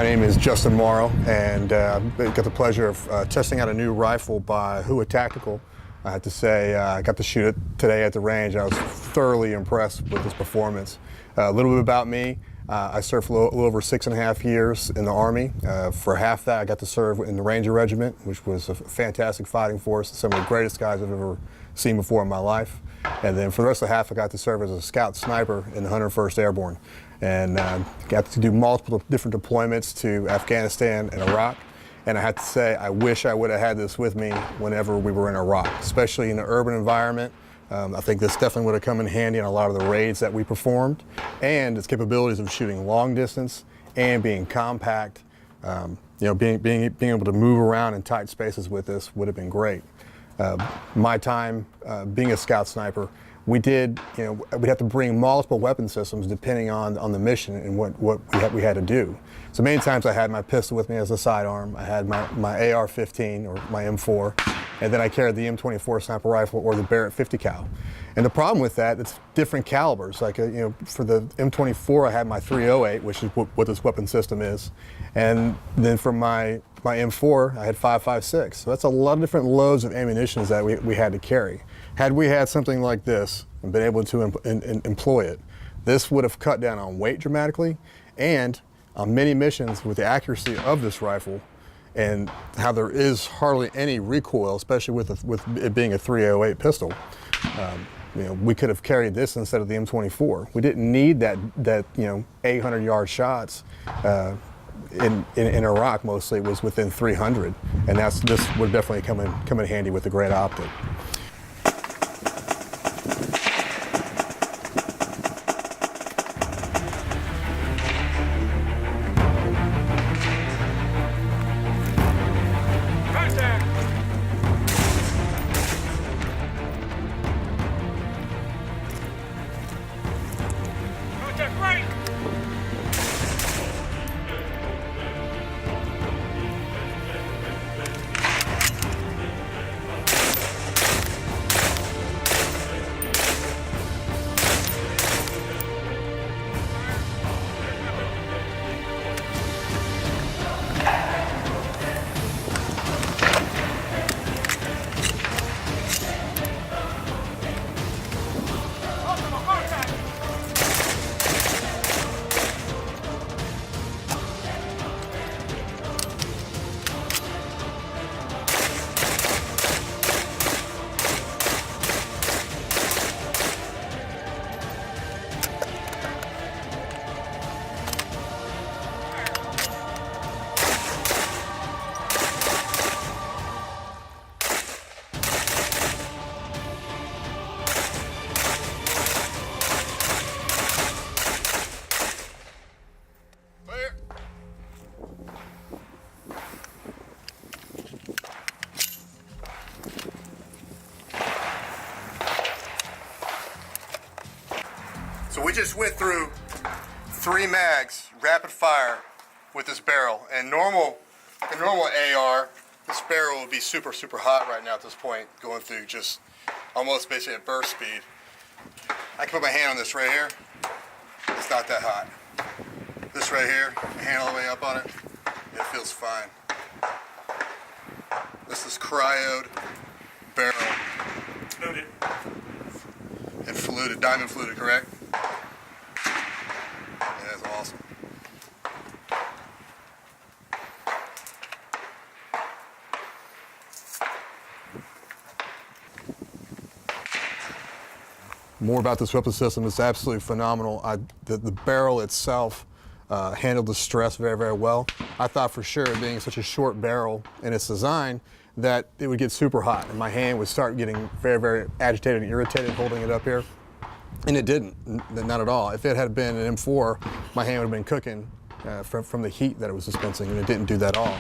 My name is Justin Morrow, and got the pleasure of testing out a new rifle by Hooah Tactical. I have to say, I got to shoot it today at the range. I was thoroughly impressed with its performance. A little bit about me. I served for a little over 6.5 years in the Army. For half that, I got to serve in the Ranger Regiment, which was a fantastic fighting force. Some of the greatest guys I've ever seen before in my life. And then for the rest of the half, I got to serve as a Scout Sniper in the 101st Airborne. And got to do multiple different deployments to Afghanistan and Iraq. And I have to say, I wish I would have had this with me whenever we were in Iraq, especially in the urban environment. I think this definitely would have come in handy in a lot of the raids that we performed, and its capabilities of shooting long distance and being compact. You know, being able to move around in tight spaces with this would have been great. My time being a Scout Sniper, we'd have to bring multiple weapon systems depending on the mission and what we had to do. So many times I had my pistol with me as a sidearm. I had my AR-15 or my M4, and then I carried the M24 sniper rifle or the Barrett 50 cal. And the problem with that, it's different calibers. Like for the M24, I had my 308, which is what this weapon system is, and then for my M4, I had 5.56. So that's a lot of different loads of ammunition that we had to carry. Had we had something like this and been able to employ it, this would have cut down on weight dramatically, and on many missions with the accuracy of this rifle and how there is hardly any recoil, especially with it being a 308 pistol. We could have carried this instead of the M24. We didn't need that 800-yard shots. In Iraq, mostly it was within 300, and this would definitely come in handy with the great optic. So we just went through 3 mags, rapid fire, with this barrel. And normal AR, this barrel would be super, super hot right now at this point, going through just almost basically at burst speed. I can put my hand on this right here. It's not that hot. This right here, my hand all the way up on it, it feels fine. This is cryoed barrel. Fluted. And fluted, diamond fluted, correct? Yeah, that's awesome. More about this weapon system. It's absolutely phenomenal. The barrel itself handled the stress very, very well. I thought for sure, being such a short barrel in its design, that it would get super hot and my hand would start getting very, very agitated and irritated holding it up here. And it didn't, not at all. If it had been an M4, my hand would have been cooking from the heat that it was dispensing, and it didn't do that at all.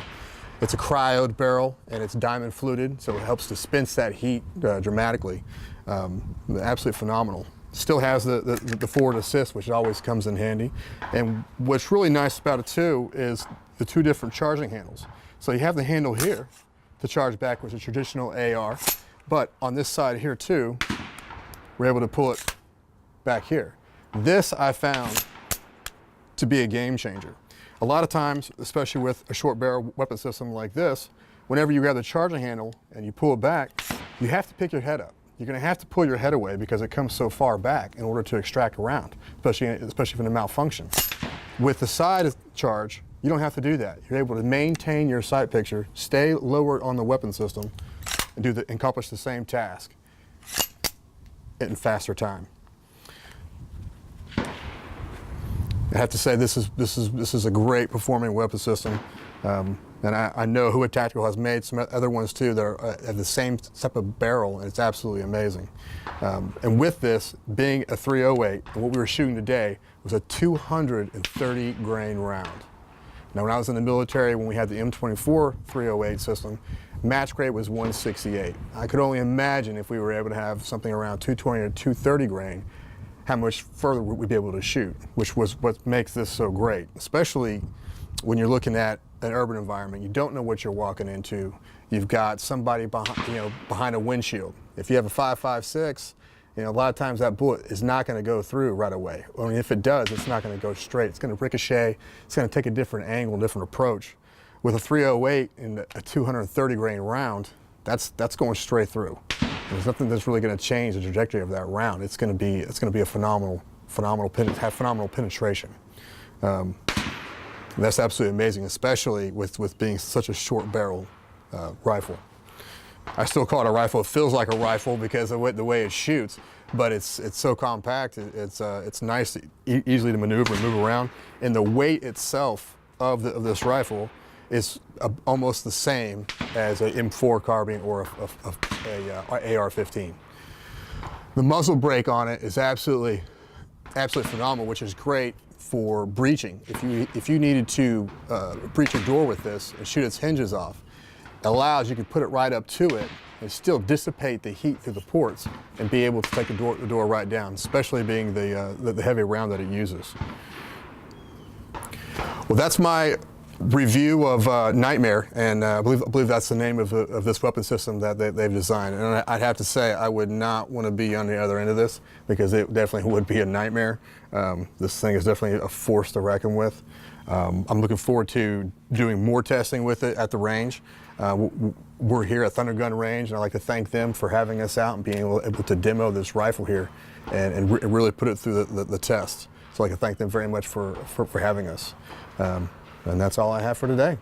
It's a cryoed barrel, and it's diamond fluted, so it helps dispense that heat dramatically. Absolutely phenomenal. Still has the forward assist, which always comes in handy. And what's really nice about it too is the 2 different charging handles. So you have the handle here to charge back with a traditional AR, but on this side here too, we're able to pull it back here. This I found to be a game changer. A lot of times, especially with a short barrel weapon system like this, whenever you grab the charging handle and you pull it back, you have to pick your head up. You're going to have to pull your head away because it comes so far back in order to extract a round, especially from the malfunction. With the side charge, you don't have to do that. You're able to maintain your sight picture, stay lowered on the weapon system, and accomplish the same task in faster time. I have to say this is a great performing weapon system, and I know Hooah Tactical has made some other ones too that have the same type of barrel, and it's absolutely amazing. And with this being a 308, and what we were shooting today was a 230 grain round. Now, when I was in the military, when we had the M24 308 system, match grade was 168. I could only imagine if we were able to have something around 220 or 230 grain, how much further we'd be able to shoot, which was what makes this so great, especially when you're looking at an urban environment. You don't know what you're walking into. You've got somebody behind a windshield. If you have a 5.56, a lot of times that bullet is not going to go through right away. I mean, if it does, it's not going to go straight. It's going to ricochet. It's going to take a different angle, different approach. With a 308 and a 230 grain round, that's going straight through. There's nothing that's really going to change the trajectory of that round. It's going to be a phenomenal penetration. That's absolutely amazing, especially with being such a short barrel rifle. I still call it a rifle. It feels like a rifle because of the way it shoots, but it's so compact. It's nice, easily to maneuver and move around, and the weight itself of this rifle is almost the same as an M4 carbine or a AR-15. The muzzle brake on it is absolutely phenomenal, which is great for breaching. If you needed to breach a door with this and shoot its hinges off, it allows you to put it right up to it and still dissipate the heat through the ports and be able to take the door right down, especially being the heavy round that it uses. Well, that's my review of Nightmare, and I believe that's the name of this weapon system that they've designed. And I'd have to say I would not want to be on the other end of this because it definitely would be a nightmare. This thing is definitely a force to reckon with. I'm looking forward to doing more testing with it at the range. We're here at Thunder Gun Range, and I'd like to thank them for having us out and being able to demo this rifle here and really put it through the test. So I'd like to thank them very much for having us. And that's all I have for today.